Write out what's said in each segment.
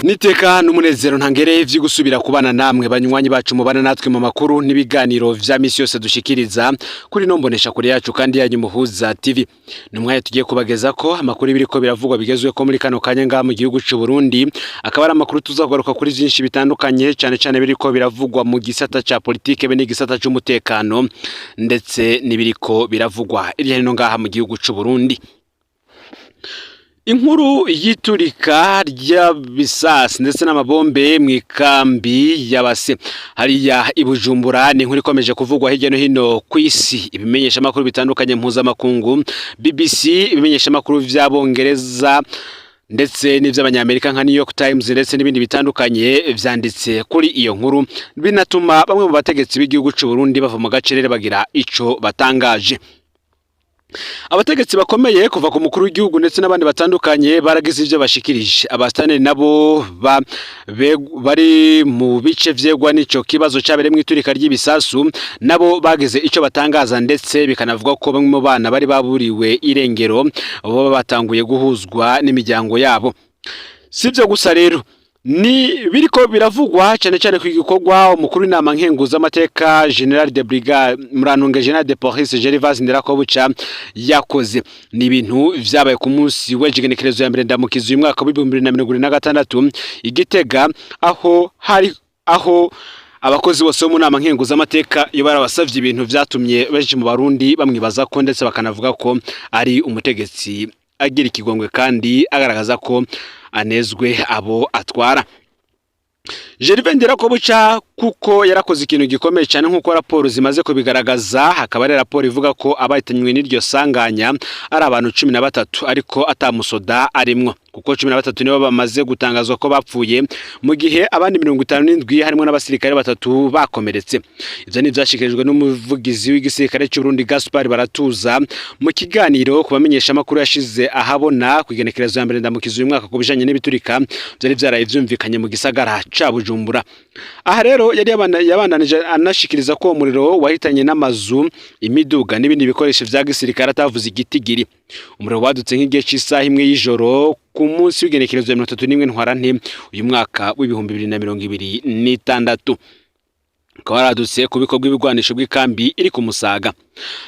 Niteka n'umunezero ntangereye vyo gusubira kubana namwe banywanyi bacu mubana natwe mu makuru n'ibiganiro vya misi yose dushikiriza kuri nombonesha kure yacu kandi yanyu Muhuza TV. Numwaye tugiye kubageza ko amakuru biriko biravugwa bigezwe ko muri kano kanya nga mu gihugu c'u Burundi, akaba ari amakuru tuzagaruka kuri vyinshi bitandukanye cyane biriko biravugwa mu gisata ca politike be n'igisata c'umutekano ndetse nibiriko biravugwa iri hino ngaha mu gihugu c'u Burundi. Inkuru yiturika ry'abisasi ndetse n'amabombe mwikambi y'abase hariya ibujumbura ni inkuru ikomeje kuvugwa hirya no hino kw'isi. Ibimenyesha makuru bitandukanye mpuzamakungu, BBC, ibimenyesha makuru vy'abongereza ndetse n'ivy'abanyamerika nka New York Times ndetse n'ibindi bitandukanye vyanditse kuri iyo nkuru, binatuma bamwe mu bategetsi b'igihugu c'u Burundi bava mu gacerere bagira ico batangaje. Abategetsi bakomeye kuva ku mukuru w'igihugu ndetse n'abandi batandukanye baragize ivyo bashikirije. Abastane nabo bari mu bice vyegwa n'ico kibazo cabere mwiturika ry'ibisasu nabo bageze ico batangaza, ndetse bikanavuga ko bamwe mu bana bari baburiwe irengero bo batanguye guhuzwa n'imiryango yabo. Sivyo gusa rero ni biriko biravugwa cyane ku gikorwa umukuru w'inama nkenguza amateka General de Brigade Murantunge General de Police Gervais Ndirakobuca yakoze. Ni ibintu vyabaye ku munsi w'ejigenekerezo ya mbere ndamukiza uyu mwaka wa 2026 Igitega, aho abakozi bose mu nama nkenguza amateka iyo barabasavye ibintu vyatumye benshi mu Barundi bamwibaza ko ndetse bakanavuga ko ari umutegetsi agira ikigongwe kandi agaragaza ko anezwe abo atwara. Gervais Ndirakobuca kuko yarakoze ikintu gikomeye cyane nkuko raporo zimaze kubigaragaza, hakaba ari raporo ivuga ko abayitanywe n'iryo sanganya ari abantu 13 ariko atamusoda arimwo, kuko 13 nibo bamaze gutangazwa ko bapfuye mu gihe abandi 57 harimo n'abasirikare 3 bakomeretse. Ivyo ni vyashikirijwe n'umuvugizi w'igisirikare cy'u Burundi Gaspard Baratuza mu kiganiro kubamenyesha makuru yashize ahabona kwigenekerezo ya mbere ndamukiza uyu mwaka kubijanye n'ibiturika byari vyaraye vyumvikanye mu gisagara ca Bujumbura. Aha rero yari yabandanije anashikiriza ko umuriro wahitanye n'amazu, imiduga n'ibindi bikoresho vya gisirikare atavuze igitigiri. Umuriro wadutse nk'igihe cy'isaha imwe y'ijoro ku munsi w'igenekerezo ya 31 Ntwarante uyu mwaka w'2026. Kawaradutse kubiko bw'ibigwanisho bw'ikambi iri ku Musaga.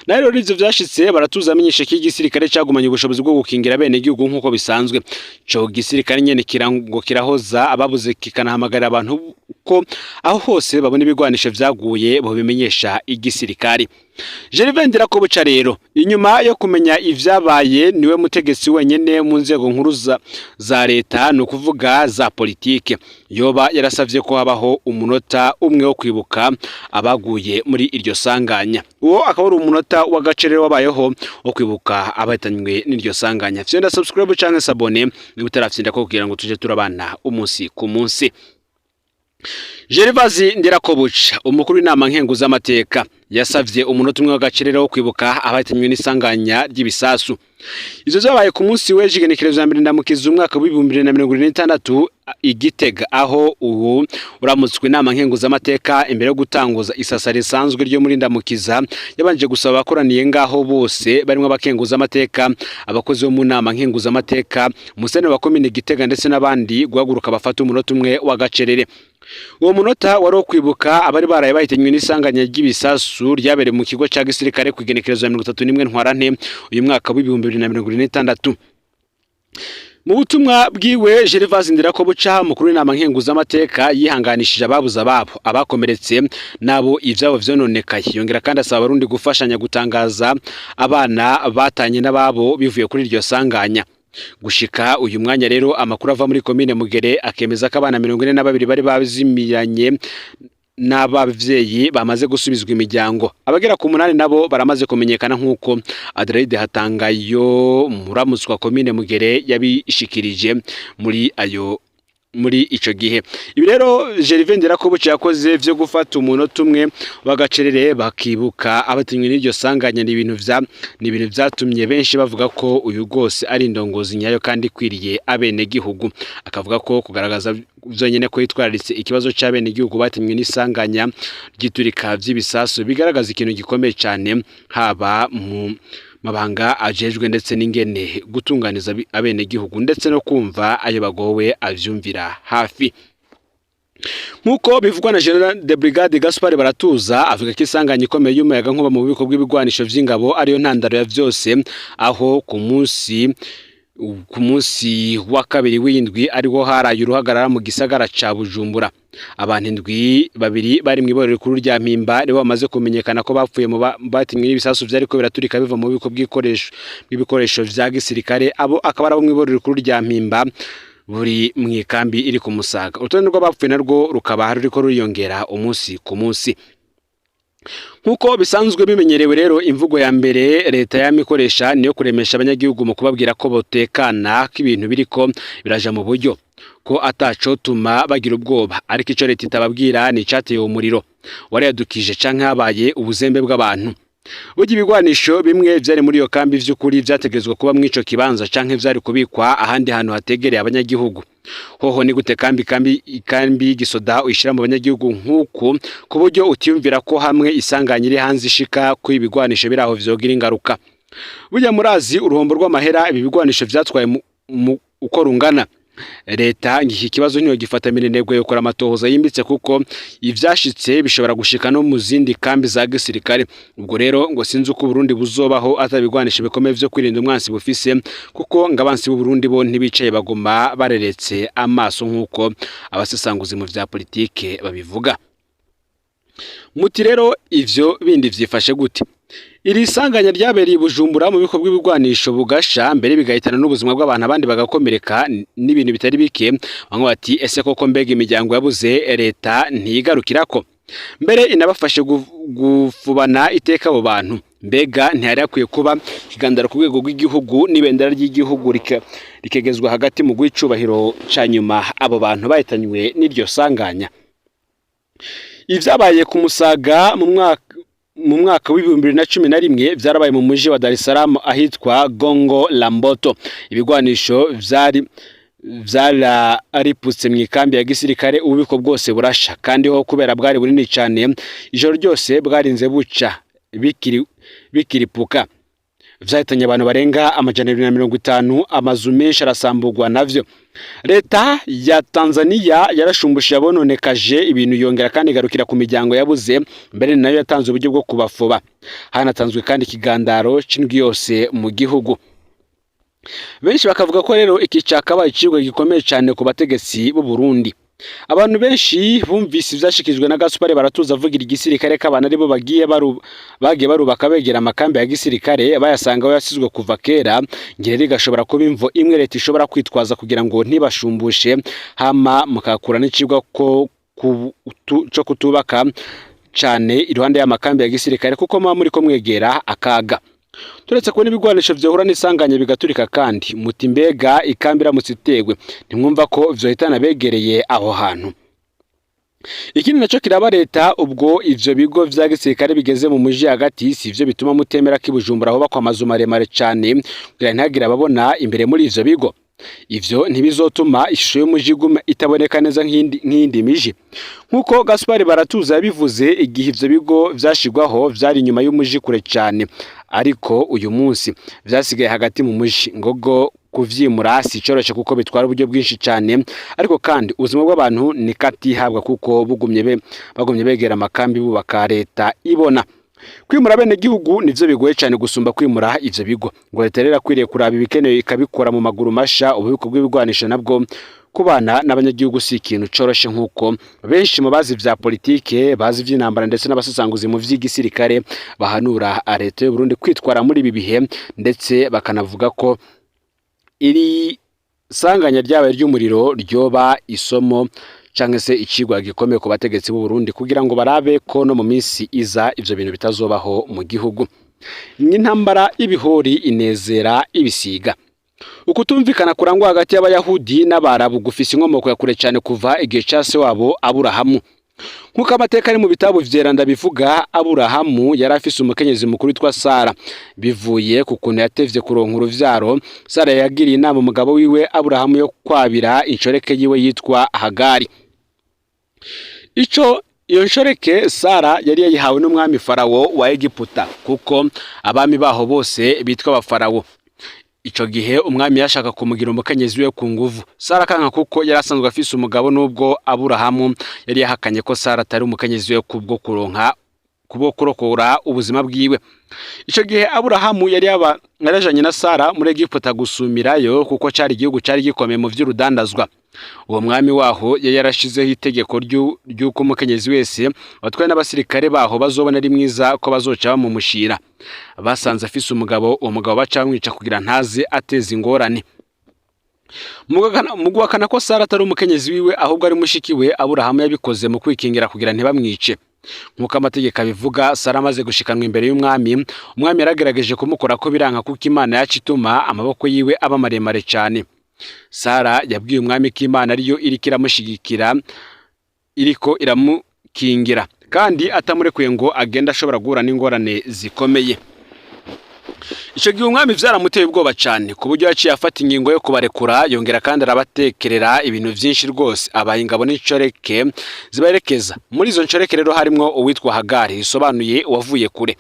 Na rero ivyo vyashitse Baratuza amenyesha ko igisirikare cyagumanye ubushobozi bwo gukingira bene igihugu nkuko bisanzwe. Cyo gisirikare nyene kirango kirahoza ababuze kikanahamagara abantu ko aho hose babona ibigwanisho vyaguye bo bimenyesha igisirikare. Gervais Ndirakobuca rero inyuma yo kumenya ivyabaye niwe mutegetsi wenyene mu nzego nkuru za leta no kuvuga za politike yoba yarasavye ko habaho umunota umwe wo kwibuka abaguye muri iryo sanganya. Uwo akaba ari umunota w'agacerere wabayeho wo kwibuka abatanywe n'iryo sanganya. Fyenda subscribe canke sabone nibutarafyinda ko kugira ngo tuje turabana umunsi ku munsi. Gervais Ndirakobuca umukuru w'inama nkenguza amateka yasavye umunota umwe w'agacerere wo kwibuka abatanywe n'isanganya ry'ibisasu. Izo zabaye ku munsi w'ejigenekerezo ya mbere ndamukiza umwaka wa 2026 Igitega, aho ubu uramutswe inama nkenguza amateka imbere yo gutanguza isasa risanzwe ryo muri ndamukiza yabanje gusaba abakoraniye ngaho bose barimo abakenguza amateka, abakozi bo mu nama nkenguza amateka, umusene wa komine Gitega ndetse n'abandi guhaguruka bafata umunota umwe w'agacerere. Uwo munota wari kwibuka abari baraye bahitanywe n'isanganya ry'ibisasu ryabereye mu kigo cya gisirikare kwigenekerezo ya 31 Ntwarante uyu mwaka wa 2026. Mu butumwa bwiwe Gervais Ndirakobuca mukuru w'inama nkenguza amateka yihanganishije ababuze ababo, abakomeretse nabo ivyabo vyononekaye. Yongera kandi asaba Abarundi gufashanya gutangaza abana batanye n'ababo bivuye kuri iryo sanganya. Gushika uyu mwanya rero amakuru ava muri komine Mugere akemeza ko abana 42 bari bazimiranye n'abavyeyi bamaze gusubizwa imiryango. Abagera ku 8 nabo baramaze kumenyekana nkuko Adelaide Hatangayo muramutswa komine Mugere yabishikirije muri ico gihe. Ibi rero Gervais Ndirakobuca yakoze vyo gufata umunota umwe w'agacerere bakibuka abatanywe n'iryo sanganya. Ni ibintu vyatumye benshi bavuga ko uyu gose ari indongozi nyayo kandi kwiriye abene gihugu. Akavuga ko kugaragaza vyonyene ko yitwararitse ikibazo c'abene gihugu batanywe n'isanganya ry'iturika vy'ibisasu bigaragaza ikintu gikomeye cyane haba mabanga ajejwe ndetse n'ingene gutunganiza abene gihugu ndetse no kumva ayo bagowe avyumvira hafi. Nkuko bivugwa na General de Brigade Gaspard Baratuza avuga ko isanganya ikomeye y'umuyaga nkuba mu bubiko bw'ibigwanisho vy'ingabo ariyo ntandaro ya vyose, aho ku munsi wa kabiri w'indwi ariho haraye uruhagarara mu gisagara ca Bujumbura. Abantu indwi, babiri bari mw'iborero rikuru rya Mpimba nibo bamaze kumenyekana ko bapfuye mu batimwe n'ibisasu vyariko biraturika biva mu bubiko bw'ibikoresho vya gisirikare, abo akaba ari abo mw'iborero rikuru rya Mpimba buri mwikambi iri ku Musaga. Urutonde rw'abapfuye narwo rukaba ruriko ruriyongera umunsi ku munsi. Nkuko bisanzwe bimenyerewe rero, imvugo ya mbere leta yamikoresha niyo kuremesha abanyagihugu mu kubabwira ko botekana ko ibintu biriko biraja mu buryo, ko ataco tuma bagira ubwoba, ariko ico leta itababwira ni icateye umuriro wariyadukije canke habaye ubuzembe bw'abantu. Burya ibigwanisho bimwe vyari muri iyo kambi vy'ukuri vyategezwe kuba mw'ico kibanza canke vyari kubikwa ahandi hantu hategereye abanyagihugu. Hoho ni gute kambi gisoda uyishira mu banyagihugu nkuko ku buryo utiyumvira ko hamwe isanganya iri hanze ishika ko ibigwanisho biraho vyogira ingaruka. Burya murazi uruhombo rw'amahera ibi bigwanisho vyatwaye uko rungana. Leta ngiki kibazo niyo gifata mirenegwe yo kora amatohoza yimbitse, kuko ivyashitse bishobora gushika no mu zindi kambi za gisirikare. Ubwo rero ngo sinzi uko Burundi buzobaho atabigwanisha bikomeye vyo kwirinda umwansi bufise, kuko ngabansi b'u Burundi bo ntibicaye bagoma bareretse amaso nkuko abasesanguzi mu vya politike babivuga. Muti rero ivyo bindi vyifashe gute? Iri sanganya ryabereye Bujumbura mu biko bw'ibigwanisho bugasha mbere bigahitana n'ubuzima bw'abantu, abandi bagakomereka n'ibintu bitari bike. Bamwe bati ese koko mbega imiryango yabuze leta ntiyigarukirako? Mbere inabafashe gufubana iteka abo bantu. Mbega ntihari akwiye kuba kigandara ku rwego rw'igihugu n'ibendera ry'igihugu rikegezwa hagati mu gwicubahiro ca nyuma abo bantu bahitanywe n'iryo sanganya? Ivyabaye ku Musaga mu mwaka w'2011 vyarabaye mu muji wa Dar es Salaam ahitwa Gongo la Mboto. Ibigwanisho ariputse mwikambi ya gisirikare, ububiko bwose burasha, kandi ho kubera bwari bunini cyane ijoro ryose bwarinze buca bikiripuka. Vyahitanye abantu barenga 250, amazu menshi arasambugwa navyo. Leta ya Tanzania yarashumbusha bononekaje ibintu yongera kandi garukira ku miryango yabuze, mbere nayo yatanze uburyo bwo kubafoba. Hanatanzwe kandi ikigandaro c'indwi yose mu gihugu. Benshi bakavuga ko rero iki cakabaye icigwa gikomeye cyane ku bategetsi b'u Burundi. Abantu benshi bumvise ivyashikijwe na Gaspard Baratuza avugira igisirikare k'abana aribo bagiye barubaka begera amakambi ya gisirikare bayasanga aho yasizwe kuva kera. Ngire rigashobora kuba imvo imwe leta ishobora kwitwaza kugira ngo ntibashumbushe, hama mukakura n'icigwa ko cyo kutubaka cyane iruhande y'amakambi ya gisirikare, kuko muba muri ko mwegera akaga. Turetse ko n'ibigwanisho vyohura n'isanganya bigaturika, kandi muti mbega ikambi iramutse itegwe ntimwumva ko vyohitana begereye aho hantu? Ikindi naco kiraba leta, ubwo ivyo bigo vya gisirikare bigeze mu muji hagati, si ivyo bituma mutemera ko Bujumbura aho bakwa amazu maremare cyane kugira ntagira ababona imbere muri ivyo bigo. Ivyo ntibizotuma ishusho y'umuji itaboneka neza nk'indi miji. Nkuko Gaspard Baratuza yabivuze, igihe ivyo bigo vyashigwaho vyari inyuma y'umuji kure cyane, ariko uyu munsi vyasigaye hagati mu muji. Ngogo kuvyimura si coroshe kuko bitwara uburyo bwinshi cyane, ariko kandi ubuzima bw'abantu ni katihabwa kuko bagumye begera amakambi bubaka leta ibona. Kwimura bene gihugu nivyo bigoye cyane gusumba kwimura ivyo bigo. Ngo leta rero akwiriye kuraba ibikenewe ikabikora mu maguru masha. Ububiko bw'ibigwanisho nabwo kubana n'abanyagihugu si ikintu coroshe, nkuko benshi mu bazi vya politike, bazi vy'intambara ndetse n'abasesanguzi mu vy'igisirikare bahanura leta y'u Burundi kwitwara muri ibi bihe, ndetse bakanavuga ko iri sanganya ryabaye ry'umuriro ryoba isomo canke se icigwa gikomeye ku bategetsi b'u Burundi, kugira ngo barabe ko no mu minsi iza ivyo bintu bitazobaho mu gihugu. N'intambara y'ibihori inezera ibisiga. Ukutumvikana kurangwa hagati y'Abayahudi n'Abarabu gufise inkomoko ya kure cyane kuva igihe case wabo Aburahamu. Nkuko amateka ari mu bitabo vyeranda bivuga, Aburahamu yari afise umukenyezi mukuru witwa Sara. Bivuye ku kuntu yatevye kuronka uruvyaro, Sara yagiriye inama umugabo wiwe Aburahamu yo kwabira inshoreke yiwe yitwa Hagari. iyo nshoreke Sara yari yayihawe n'umwami Farawo wa Egiputa kuko abami baho bose bitwa abafarawo. Ico gihe umwami yashaka kumugira umukenyezi we ku nguvu. Sara kanka kuko yari asanzwe afise umugabo nubwo Aburahamu yari yahakanye ko Sara atari umukenyezi we kubwo kurokora ubuzima bwiwe. Ico gihe Aburahamu yari yarajanye na Sara muri Egiputa gusumirayo kuko cari igihugu cari gikomeye mu vy'urudandazwa. Uwo mwami waho yari yarashizeho itegeko ry'uko umukenyezi wese watwaye n'abasirikare baho bazobona ari mwiza ko bazoca bamumushira. Basanze afise umugabo, uwo mugabo baca bamwica kugira ntaze ateza ingorane. Mu guhakana ko Sara atari umukenyezi wiwe ahubwo ari mushiki we, Aburahamu yabikoze mu kwikingira kugira ntibamwice. Nkuko amategeko abivuga, Sara amaze gushikanwa imbere y'umwami, umwami yaragerageje kumukora ko biranka kuko Imana yacu ituma amaboko yiwe aba maremare cyane. Sara yabwiye umwami ko Imana ariyo iriko iramushigikira, iriko iramukingira kandi atamurekuye ngo agenda ashobora guhura n'ingorane zikomeye. Ico gihe umwami vyaramuteye ubwoba cyane ku buryo yaciye afata ingingo yo kubarekura, yongera kandi arabatekerera ibintu vyinshi rwose. Abayingabo n'inshoreke zibaherekeza. Muri izo nshoreke rero harimwo uwitwa Hagari, bisobanuye uwavuye kure.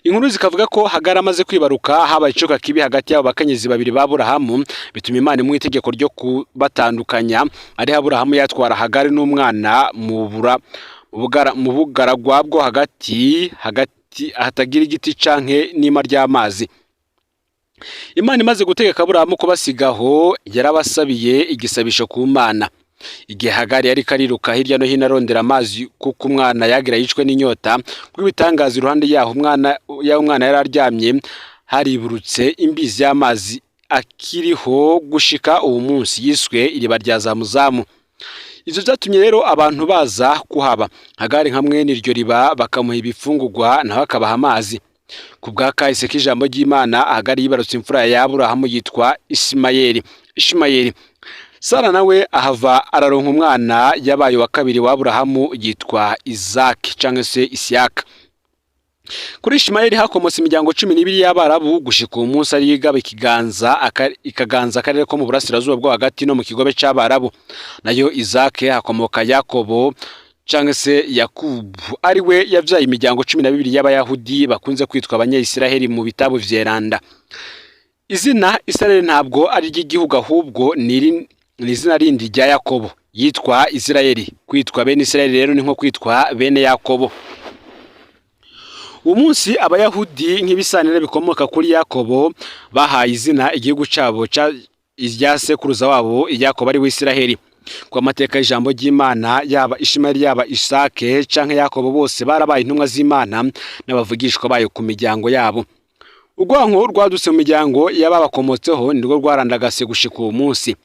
Inkuru zikavuga ko Hagari amaze kwibaruka habaye icoka kibi hagati y'abo bakenyezi babiri ba Aburahamu, bituma Imana imuha itegeko ryo kubatandukanya. Ari Aburahamu yatwara Hagari n'umwana mu bugaragwa bwo hagati hatagira igiti canke n'ima ry'amazi. Imana imaze gutegeka Aburahamu kubasigaho, yarabasabiye igisabisho ku Mana. Igihe Hagari yari kariruka hirya no hino arondera amazi kuko umwana yagira yicwe n'inyota, kubitangaza iruhande yaho umwana yari aryamye hariburutse imbizi y'amazi akiriho gushika uwo munsi yiswe iriba rya Zamuzamu. Ivyo vyatumye rero abantu baza kuhaba. Hagari hamwe n'iryo riba bakamuha ibifungurwa naho akabaha amazi. Ku bwa kahise k'ijambo ry'Imana, Hagari yibarutse imfura ya Aburahamu yitwa Ishimayeli. Sara nawe ahava araronka umwana yabaye wa kabiri wa Aburahamu yitwa Isaki canke se Isiyaka. Kuri Ishimayeli hakomotse imiryango 12 y'Abarabu gushika uwo munsi ari igaba ikaganza akarere ko mu burasirazuba bwo hagati no mu kigobe c'Abarabu. Nayo Isaki hakomoka Yakobo canke se Yakubu, ari we yavyaye imiryango 12 y'Abayahudi bakunze kwitwa Abanyayisiraheli mu bitabo vyeranda. Izina Israeli ntabwo ari ry'igihugu ahubwo ni izina rindi rya Yakobo, yitwa Israeli. Kwitwa bene Israeli rero ni nko kwitwa bene Yakobo. Umunsi Abayahudi nk'ibisanire bikomoka kuri Yakobo bahaye izina igihugu cabo irya sekuruza wabo Yakobo ari we Israeli. Kwa mateka y'ijambo ry'Imana, yaba Ishimayeli yaba Isake canke Yakobo bose barabaye intumwa z'Imana n'abavugishwa bayo ku miryango yabo. Urwanko rwadutse mu miryango y'ababakomotseho nirwo rwarandagase gushika uwo munsi.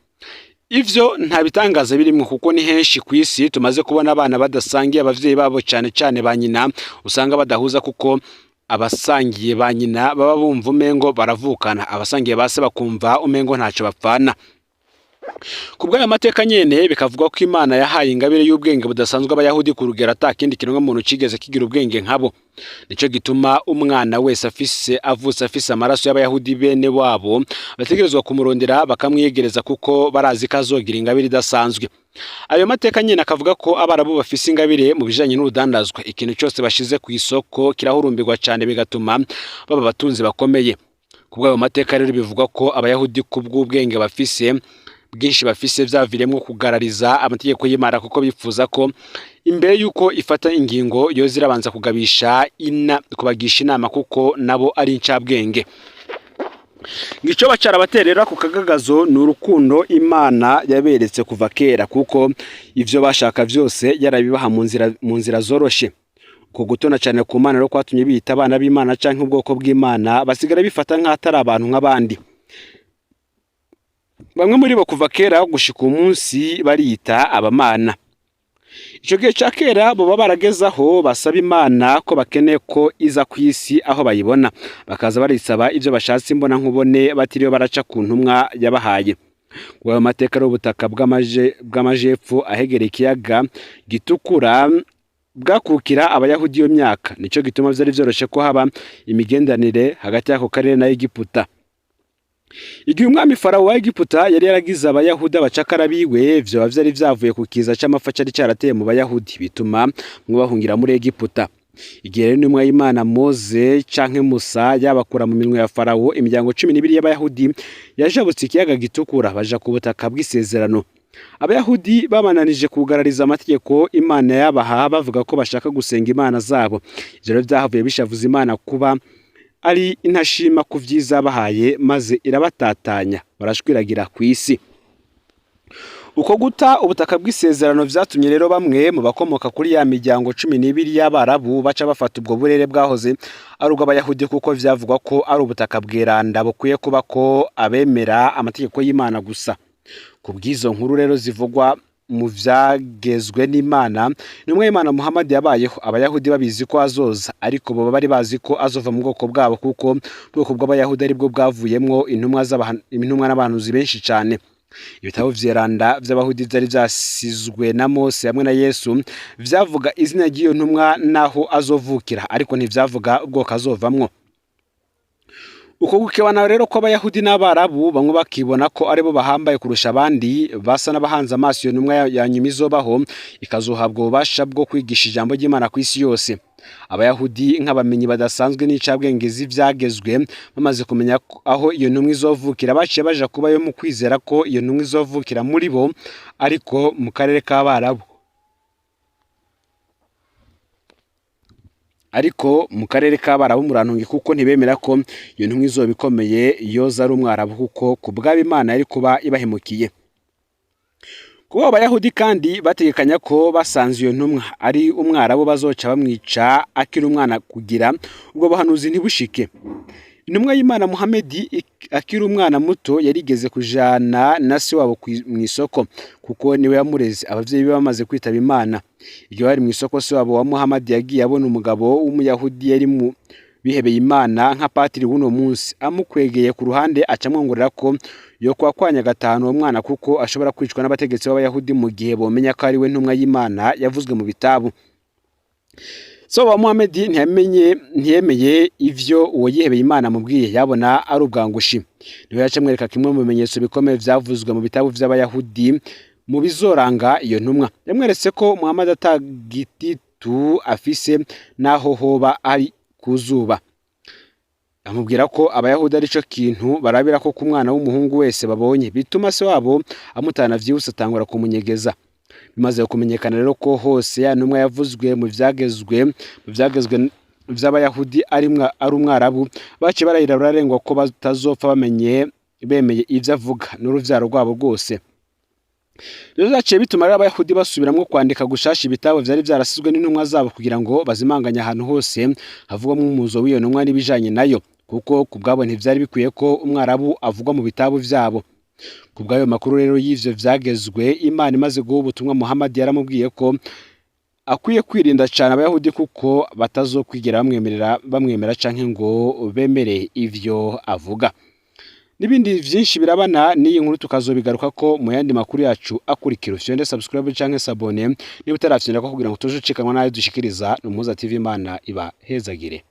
Ivyo nta bitangaza birimwe kuko ni henshi ku isi tumaze kubona abana badasangiye abavyeyi babo cyane cyane ba nyina, usanga badahuza kuko abasangiye ba nyina baba bumva umengo baravukana, abasangiye base bakumva umengo ntaco bapfana. Kubwa amateka nyene bikavuga ko Imana yahaye ingabire y'ubwenge budasanzwe Abayahudi ku rugero atakindi kiremwa muntu cigeze kigira ubwenge nkabo. Nico gituma umwana wese avutse afise amaraso y'Abayahudi bene wabo bategerezwa kumurondera bakamwiyegereza kuko barazi ko azogira ingabire idasanzwe. Ayo mateka nyene akavuga ko Abarabu bafise ingabire mu bijanye n'urudandazwa. Ikintu cyose bashize ku isoko kirahurumbirwa cyane bigatuma baba batunzi bakomeye. Kubwa ayo mateka rero bivuga ko Abayahudi kubw'ubwenge bwinshi bafise vyaviremwo kugarariza amategeko y'Imana kuko bifuza ko imbere yuko ifata ingingo yo zirabanza kubagisha inama kuko nabo ari incabwenge. Ngico bacarabaterera ku kagagazo n'urukundo Imana yaberetse kuva kera kuko ivyo bashaka vyose yarabibaha mu nzira zoroshe. Ko gutona cyane ku Mana rero kwatumye bita abana b'Imana canke ubwoko bw'Imana basigara bifata nk'atari abantu nk'abandi. Bamwe muri bo kuva kera gushika umunsi bariyita abamana. Ico gihe ca kera bo baragezaho basaba Imana ko bakeneye ko iza ku isi aho bayibona, bakaza barisaba ivyo bashatse imbona nkubone batiriyo baraca ku ntumwa yabahaye. Kwa mateka y'ubutaka bw'amajepfo ahegereye ikiyaga gitukura bwakukira Abayahudi iyo myaka, nico gituma vyari vyoroshe ko haba imigendanire hagati y'ako karere na Egiputa. Igihe umwami Farawo wa Egiputa yari yaragize abayahudi abacakara biwe, vyoba vyari vyavuye ku kiza c'amapfa cari carateye mu bayahudi bituma bahungira muri Egiputa. Igihe rero intumwa y'Imana Moze canke Musa yabakura mu minwe ya Farawo, imiryango 12 y'abayahudi yajabutse ikiyaga gitukura baja ku butaka bw'isezerano. Abayahudi babananije kugarariza amategeko Imana yabaha, bavuga ko bashaka gusenga imana zabo. Ivyo rero vyahavuye bishavuza Imana kuba ari intashima ku vyiza bahaye, maze irabatatanya barashwiragira ku isi. Uko guta ubutaka bw'isezerano vyatumye rero bamwe mu bakomoka kuri ya miryango 12 y'Abarabu baca bafata ubwo burere bwahoze ari ubw'Abayahudi, kuko vyavugwa ko ari ubutaka bweranda bukwiye kuba ko abemera amategeko y'Imana gusa. Ku bw'izo nkuru rero zivugwa mu vyagezwe n'Imana, intumwa y'Imana Muhammad yabayeho, Abayahudi babizi ko azoza, ariko bo bari bazi ko azova mu bwoko bwabo, kuko ubwoko bw'Abayahudi ari bwo bwavuyemwo intumwa n'abahanuzi benshi cane. Ibitabo vyeranda vy'Abahudi vyari vyasizwe na Mose hamwe na Yesu vyavuga izina ry'iyo ntumwa naho azovukira, ariko ntivyavuga ubwoko azovamwo. Uko gukebana rero kw'Abayahudi n'Abarabu, bamwe bakibona ko aribo bahambaye kurusha abandi, basa n'abahanze amaso iyo ntumwa ya nyuma izobaho, ikazohabwa ububasha bwo kwigisha ijambo ry'Imana ku isi yose. Abayahudi nk'abamenyi badasanzwe n'icabwenge z'ivyagezwe, bamaze kumenya aho iyo ntumwa izovukira, baciye baja kubayo mu kwizera ko iyo ntumwa izovukira muri bo, ariko mu karere k'Abarabu. Ariko mu karere k'Abarabu murantunge, kuko ntibemera ko iyo ntumwa izoba ikomeye yoza ari umwarabu, kuko ku bwabo Imana yari kuba ibahemukiye. Kuba Abayahudi kandi bategekanya ko basanze iyo ntumwa ari umwarabu bazoca bamwica akiri umwana kugira ubwo buhanuzi ntibushike. Intumwa y'Imana Muhammad akiri umwana muto yarigeze kujana na se wabo mw'isoko, kuko niwe yamureze. Abavyeyi be bamaze kwitaba Imana, igihe bari mw'isoko, se wabo wa Muhammad yagiye abona umugabo w'Umuyahudi yari mu bihebeye Imana nka patiri w'uno munsi, amukwegeye ku ruhande acamwongorera ko yo kwakwanya gatanu uwo mwana, kuko ashobora kwicwa n'abategetsi b'Abayahudi mu gihe bomenya ko ari we ntumwa y'Imana yavuzwe mu bitabu. So wa Muhammad ntiyemeye ivyo uwo yihebeye Imana amubwiye, yabona ari ubwangushi. Niwe yaca amwereka kimwe mu bimenyetso bikomeye vyavuzwe mu bitabu vy'Abayahudi mu bizoranga iyo ntumwa. Yamweretse ko Muhammad atagititu afise naho hoba ari kuzuba. Amubwira ko Abayahudi ari cyo kintu barabira ko ku mwana w'umuhungu wese babonye, bituma se wabo amutana vyihuse atangura kumunyegeza. Bimaze kumenyekana rero ko hose ya ntumwa yavuzwe mu vyagezwe vy'Abayahudi ari umwarabu, baciye barahira bararengwa ko batazopfa bemeye ivyo avuga n'uruvyaro rwabo rwose. Rero zaciye bituma rero Abayahudi basubiramwo kwandika gushasha ibitabo vyari vyarasizwe n'intumwa zabo, kugira ngo bazimanganye ahantu hose havugwamwo umuzo w'iyo ntumwa n'ibijanye nayo, kuko ku bwabo ntivyari bikwiye ko umwarabu avugwa mu bitabu vyabo. Ku bw'ayo makuru rero y'ivyo vyagezwe, Imana imaze guha ubutumwa Muhammad yaramubwiye ko akwiye kwirinda cane Abayahudi, kuko batazokwigera bamwemera canke ngo bemere ivyo avuga. N'ibindi vyinshi birabana n'iyi nkuru tukazobigaruka ko mu yandi makuru yacu akurikira. Ufyonde subscribe canke sabone niba utarafyonda ko kugira ngo tuje ucikanwa nayo dushikiriza. Umuhuza TV, Imana iba hezagire.